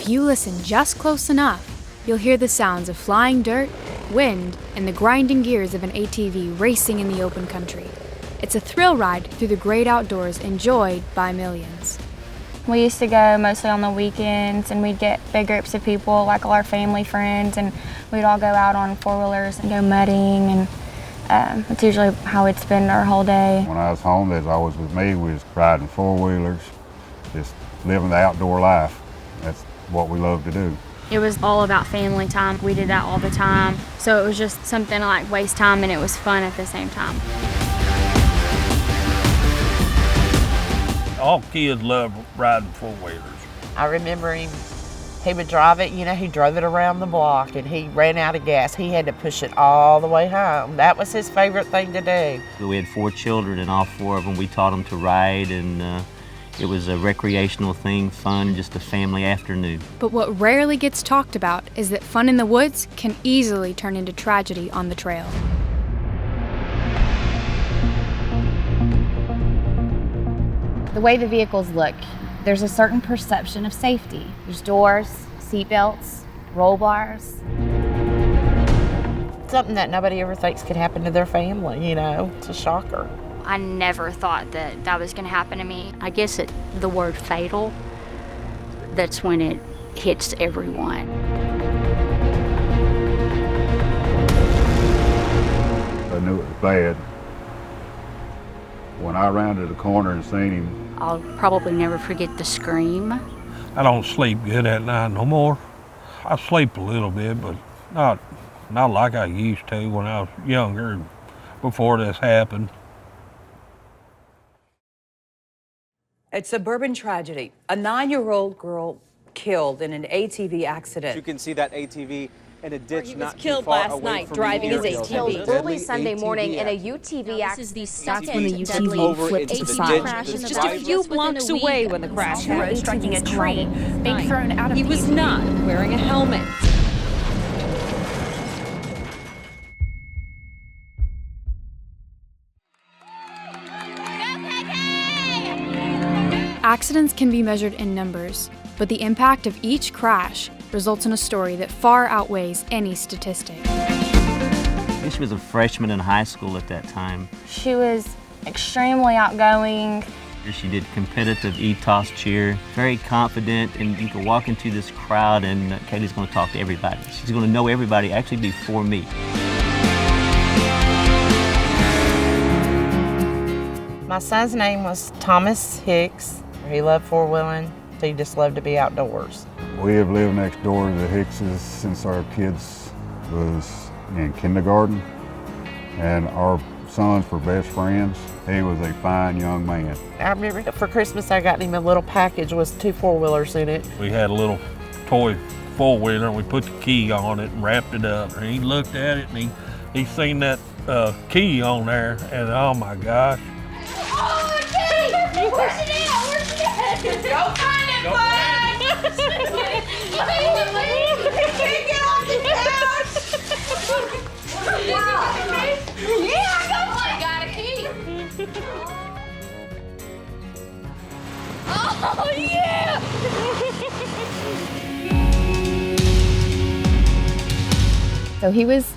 If you listen just close enough, you'll hear the sounds of flying dirt, wind, and the grinding gears of an ATV racing in the open country. It's a thrill ride through the great outdoors enjoyed by millions. We used to go mostly on the weekends, and we'd get big groups of people, like all our family friends, and we'd all go out on four-wheelers and go mudding, and that's usually how we'd spend our whole day. When I was home, they was always with me. We was riding four-wheelers, just living the outdoor life. That's what we love to do. It was all about family time. We did that all the time. So it was just something to like waste time, and it was fun at the same time. All kids love riding four-wheelers. I remember him, he would drive it, he drove it around the block, and he ran out of gas. He had to push it all the way home. That was his favorite thing to do. We had 4 children, and all 4 of them, we taught them to ride, and it was a recreational thing, fun, just a family afternoon. But what rarely gets talked about is that fun in the woods can easily turn into tragedy on the trail. The way the vehicles look, there's a certain perception of safety. There's doors, seat belts, roll bars. Something that nobody ever thinks could happen to their family, It's a shocker. I never thought that that was going to happen to me. I guess the word fatal, that's when it hits everyone. I knew it was bad. When I rounded the corner and seen him, I'll probably never forget the scream. I don't sleep good at night no more. I sleep a little bit, but not like I used to when I was younger, before this happened. A suburban tragedy. A 9-year-old girl killed in an ATV accident. You can see that ATV in a ditch not too far away from driving his ATV. Killed early Sunday morning in a UTV accident. This is the That's second when the deadly UTV flipped to the side. crash in the Just a few blocks away when the crash happened, striking a tree, being thrown out of He was not wearing a helmet. Accidents can be measured in numbers, but the impact of each crash results in a story that far outweighs any statistic. She was a freshman in high school at that time. She was extremely outgoing. She did competitive ETOS cheer, very confident, and you could walk into this crowd and Katie's going to talk to everybody. She's going to know everybody actually before me. My son's name was Thomas Hicks. He loved four-wheeling. He just loved to be outdoors. we have lived next door to the Hickses since our kids was in kindergarten, and our sons were best friends. He was a fine young man. I remember for Christmas I got him a little package with 2 four-wheelers in it. We had a little toy four-wheeler and we put the key on it and wrapped it up. And he looked at it and he seen that key on there, and oh my gosh. Oh, Kitty! Where's it at? Where's it at? Go find it, bud! You can't get off the couch! Yeah, go on! I got a key. Oh, yeah! So he was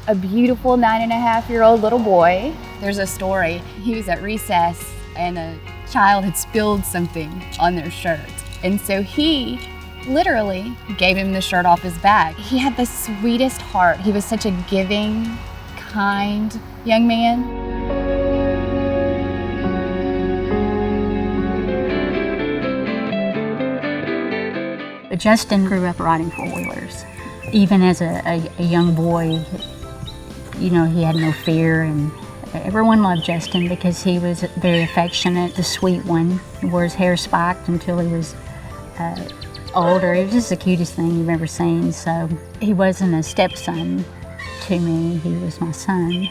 a beautiful 9.5-year-old little boy. There's a story. He was at recess and a child had spilled something on their shirt. And so he literally gave him the shirt off his back. He had the sweetest heart. He was such a giving, kind young man. Justin grew up riding four-wheelers. Even as a young boy, you know, he had no fear, and everyone loved Justin because he was very affectionate, the sweet one. He wore his hair spiked until he was older. It was just the cutest thing you've ever seen. So he wasn't a stepson to me, he was my son.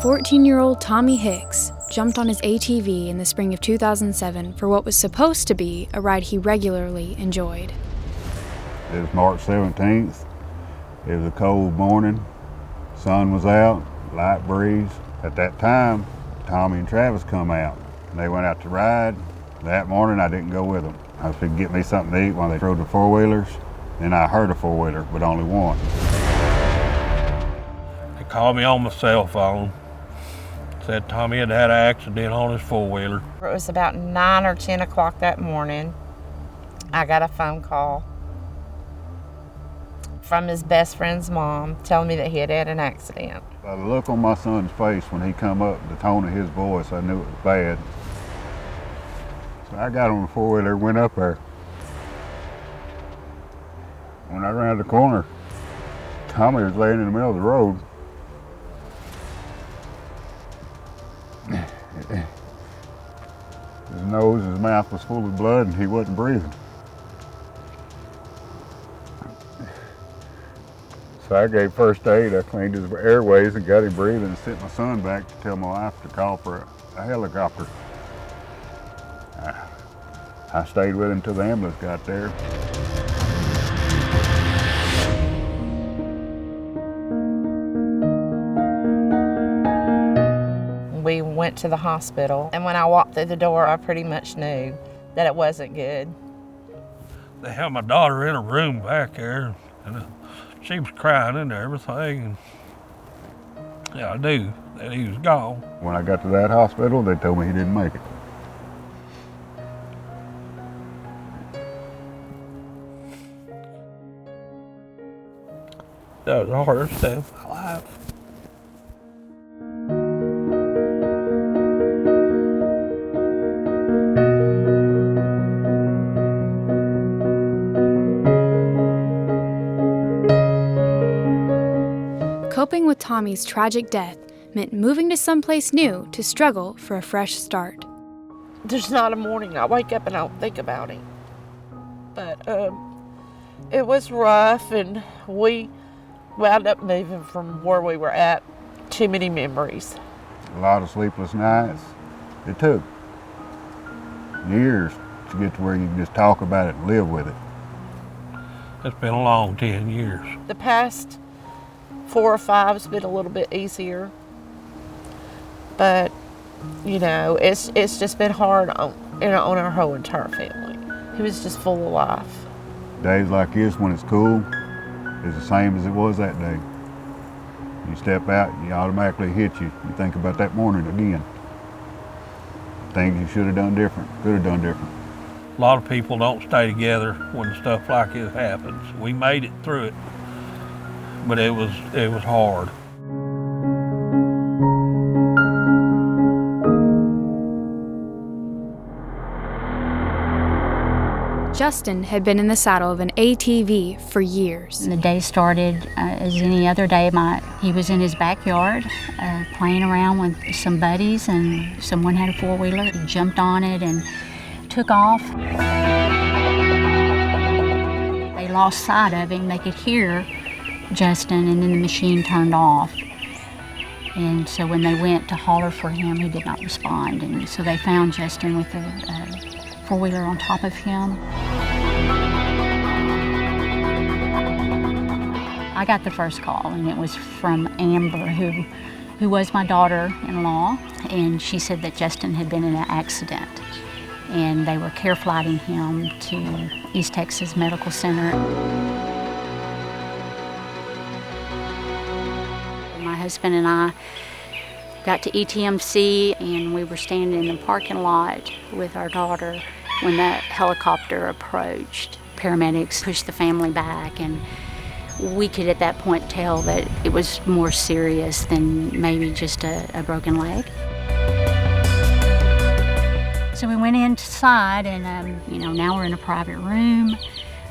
"14-year-old Tommy Hicks jumped on his ATV in the spring of 2007 for what was supposed to be a ride he regularly enjoyed. It was March 17th. It was a cold morning, Sun was out, light breeze. At that time, Tommy and Travis come out. They went out to ride. That morning, I didn't go with them. I was going to get me something to eat while they rode the four-wheelers. Then I heard a four-wheeler, but only one. They called me on my cell phone. Said Tommy had had an accident on his four-wheeler. It was about 9 or 10 o'clock that morning. I got a phone call from his best friend's mom telling me that he had had an accident. By the look on my son's face when he come up, the tone of his voice, I knew it was bad. So I got on the four-wheeler, went up there. When I rounded the corner, Tommy was laying in the middle of the road. His nose, his mouth was full of blood and he wasn't breathing. So I gave first aid. I cleaned his airways and got him breathing and sent my son back to tell my wife to call for a helicopter. I stayed with him until the ambulance got there. We went to the hospital, and when I walked through the door, I pretty much knew that it wasn't good. They had my daughter in a room back there, and she was crying and everything. And yeah, I knew that he was gone. When I got to that hospital, they told me he didn't make it. That was the hardest day of my life. Coping with Tommy's tragic death meant moving to someplace new to struggle for a fresh start. There's not a morning I wake up and I don't think about him. But it was rough, and we wound up moving from where we were at. Too many memories. A lot of sleepless nights. It took years to get to where you can just talk about it and live with it. It's been a long 10 years. The past 4 or 5 has been a little bit easier, but you know, it's just been hard on our whole entire family. He was just full of life. Days like this, when it's cool, is the same as it was that day. You step out, you automatically hit you. You think about that morning again. Things you should have done different, could have done different. A lot of people don't stay together when stuff like this happens. We made it through it, but it was hard. Justin had been in the saddle of an ATV for years. The day started as any other day. He was in his backyard playing around with some buddies, and someone had a four-wheeler. He jumped on it and took off. They lost sight of him. They could hear Justin, and then the machine turned off. And so when they went to holler for him, he did not respond. And so they found Justin with a four-wheeler on top of him. I got the first call, and it was from Amber, who was my daughter-in-law, and she said that Justin had been in an accident, and they were care flighting him to East Texas Medical Center. My husband and I got to ETMC, and we were standing in the parking lot with our daughter when that helicopter approached. Paramedics pushed the family back, and we could at that point tell that it was more serious than maybe just a broken leg. So we went inside, and now we're in a private room.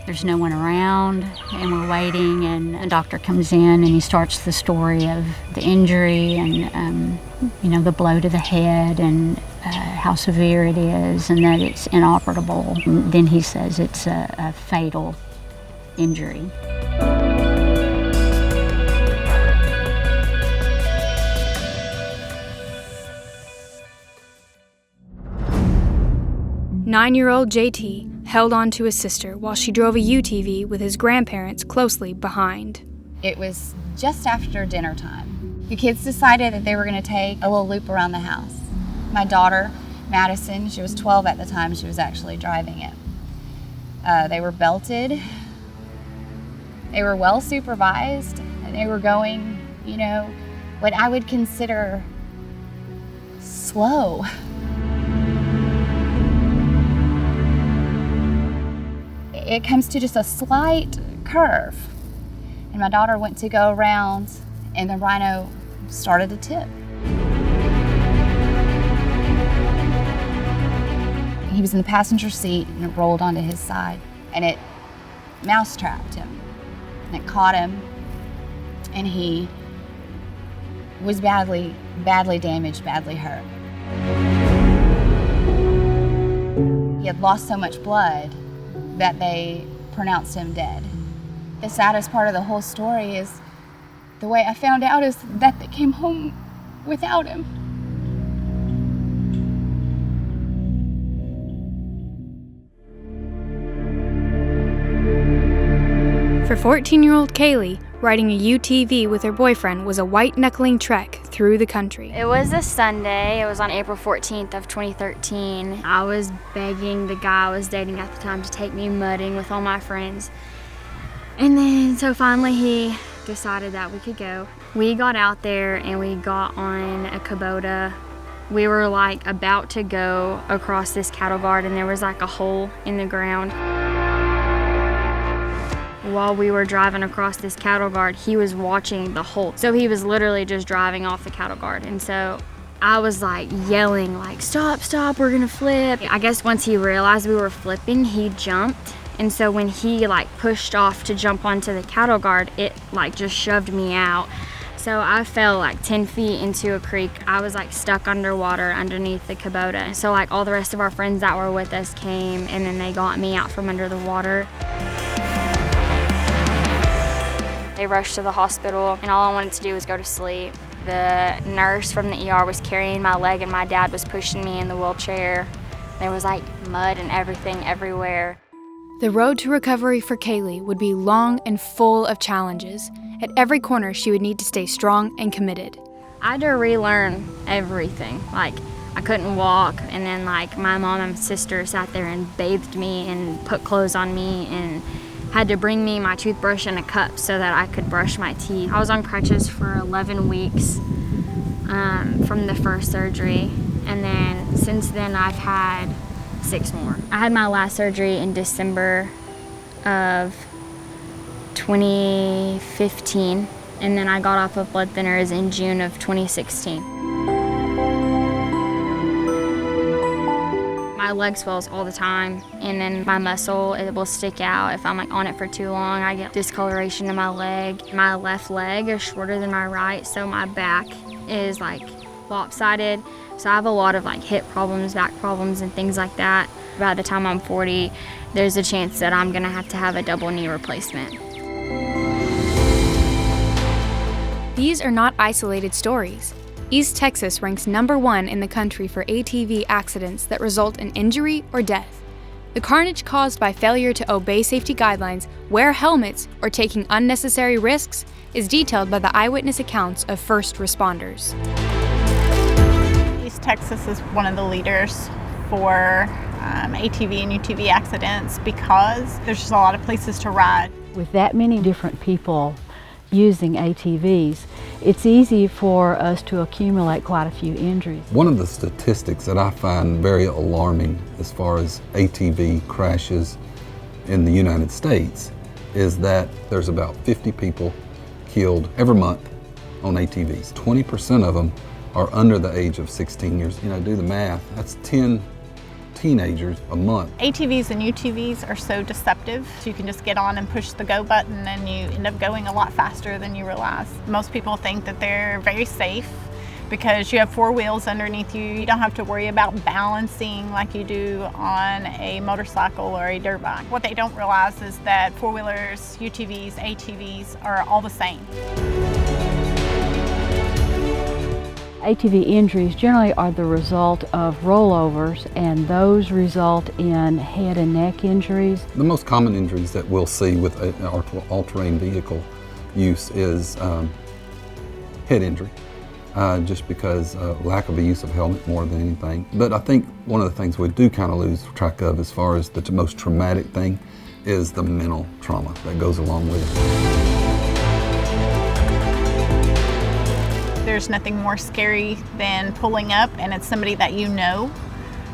There's no one around, and we're waiting, and a doctor comes in, and he starts the story of the injury and the blow to the head and how severe it is, and that it's inoperable. And then he says it's a fatal injury. Nine-year-old JT held on to his sister while she drove a UTV with his grandparents closely behind. It was just after dinner time. The kids decided that they were going to take a little loop around the house. My daughter, Madison, she was 12 at the time, she was actually driving it. They were belted, they were well supervised, and they were going, you know, what I would consider slow. It comes to just a slight curve, and my daughter went to go around, and the rhino started to tip. He was in the passenger seat, and it rolled onto his side, and it mouse-trapped him, and it caught him, and he was badly damaged, badly hurt. He had lost so much blood that they pronounced him dead. The saddest part of the whole story is the way I found out is that they came home without him. For 14-year-old Kaylee, riding a UTV with her boyfriend was a white-knuckling trek through the country. It was a Sunday. It was on April 14th of 2013. I was begging the guy I was dating at the time to take me mudding with all my friends. And then, so finally he decided that we could go. We got out there and we got on a Kubota. We were like about to go across this cattle guard, and there was like a hole in the ground. While we were driving across this cattle guard, he was watching the hole. So he was literally just driving off the cattle guard. And so I was like yelling like, stop, stop, we're gonna flip. I guess once he realized we were flipping, he jumped. And so when he like pushed off to jump onto the cattle guard, it like just shoved me out. So I fell like 10 feet into a creek. I was like stuck underwater underneath the Kubota. So like all the rest of our friends that were with us came, and then they got me out from under the water. They rushed to the hospital, and all I wanted to do was go to sleep. The nurse from the ER was carrying my leg, and my dad was pushing me in the wheelchair. There was like mud and everything everywhere. The road to recovery for Kaylee would be long and full of challenges. At every corner, she would need to stay strong and committed. I had to relearn everything. Like, I couldn't walk, and then like my mom and sister sat there and bathed me and put clothes on me and had to bring me my toothbrush in a cup so that I could brush my teeth. I was on crutches for 11 weeks from the first surgery, and then since then I've had 6 more. I had my last surgery in December of 2015, and then I got off of blood thinners in June of 2016. My leg swells all the time, and then my muscle, it will stick out. If I'm like on it for too long, I get discoloration in my leg. My left leg is shorter than my right, so my back is like lopsided. So I have a lot of like hip problems, back problems, and things like that. By the time I'm 40, there's a chance that I'm gonna have to have a double knee replacement. These are not isolated stories. East Texas ranks #1 in the country for ATV accidents that result in injury or death. The carnage caused by failure to obey safety guidelines, wear helmets, or taking unnecessary risks is detailed by the eyewitness accounts of first responders. East Texas is one of the leaders for ATV and UTV accidents because there's just a lot of places to ride. With that many different people using ATVs, it's easy for us to accumulate quite a few injuries. One of the statistics that I find very alarming as far as ATV crashes in the United States is that there's about 50 people killed every month on ATVs. 20% of them are under the age of 16 years. You know, do the math, that's 10 teenagers a month. ATVs and UTVs are so deceptive. So you can just get on and push the go button and you end up going a lot faster than you realize. Most people think that they're very safe because you have 4 wheels underneath you. You don't have to worry about balancing like you do on a motorcycle or a dirt bike. What they don't realize is that 4-wheelers, UTVs, ATVs are all the same. ATV injuries generally are the result of rollovers, and those result in head and neck injuries. The most common injuries that we'll see with an all-terrain vehicle use is head injury, just because lack of a use of helmet more than anything. But I think one of the things we do kind of lose track of as far as the most traumatic thing is the mental trauma that goes along with it. There's nothing more scary than pulling up and it's somebody that you know.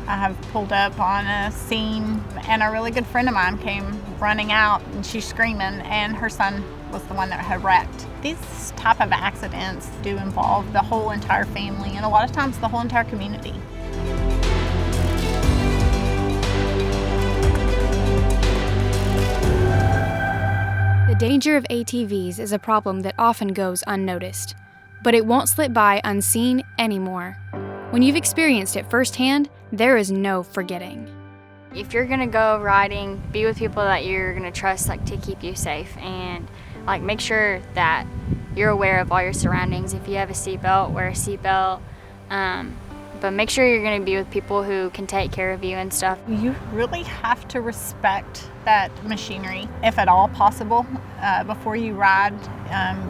I have pulled up on a scene and a really good friend of mine came running out and she's screaming and her son was the one that had wrecked. These type of accidents do involve the whole entire family and a lot of times the whole entire community. The danger of ATVs is a problem that often goes unnoticed, but it won't slip by unseen anymore. When you've experienced it firsthand, there is no forgetting. If you're gonna go riding, be with people that you're gonna trust, like, to keep you safe, and like make sure that you're aware of all your surroundings. If you have a seatbelt, wear a seatbelt. But make sure you're gonna be with people who can take care of you and stuff. You really have to respect that machinery, if at all possible. Before you ride,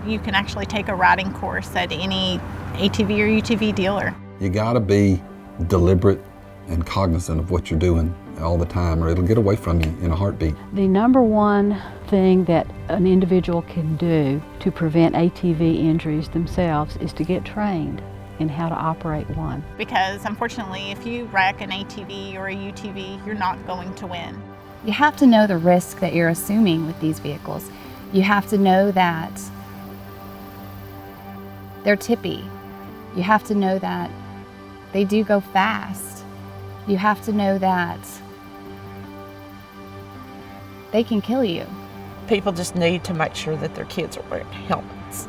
you can actually take a riding course at any ATV or UTV dealer. You gotta be deliberate and cognizant of what you're doing all the time, or it'll get away from you in a heartbeat. The number one thing that an individual can do to prevent ATV injuries themselves is to get trained in how to operate one. Because unfortunately, if you wreck an ATV or a UTV, you're not going to win. You have to know the risk that you're assuming with these vehicles. You have to know that they're tippy. You have to know that they do go fast. You have to know that they can kill you. People just need to make sure that their kids are wearing helmets.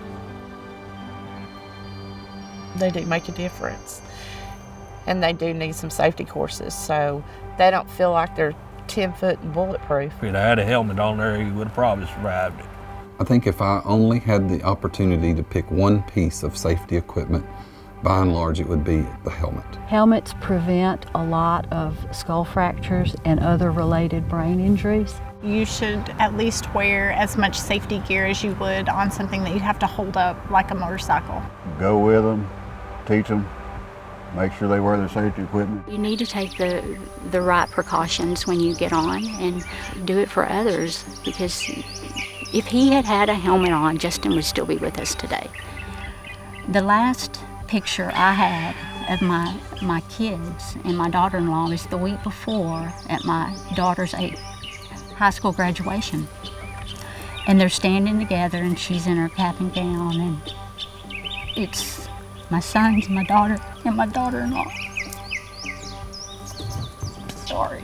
They do make a difference. And they do need some safety courses so they don't feel like they're 10-foot and bulletproof. If he'd had a helmet on there, he would have probably survived it. I think if I only had the opportunity to pick one piece of safety equipment, by and large, it would be the helmet. Helmets prevent a lot of skull fractures and other related brain injuries. You should at least wear as much safety gear as you would on something that you have to hold up like a motorcycle. Go with them, teach them, make sure they wear their safety equipment. You need to take the right precautions when you get on and do it for others, because if he had had a helmet on, Justin would still be with us today. The last picture I had of my kids and my daughter-in-law was the week before at my daughter's high school graduation. And they're standing together and she's in her cap and gown, and it's my sons, my daughter, and my daughter-in-law. Sorry.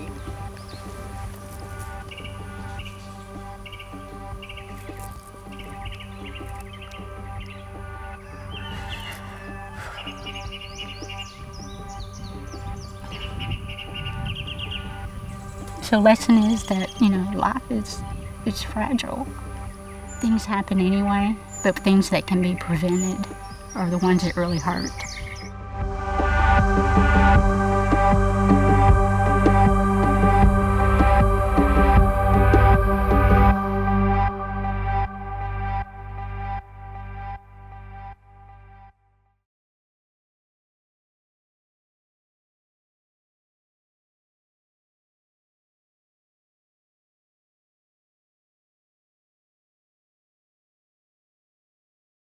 So the lesson is that, life it's fragile. Things happen anyway, but things that can be prevented are the ones that really hurt.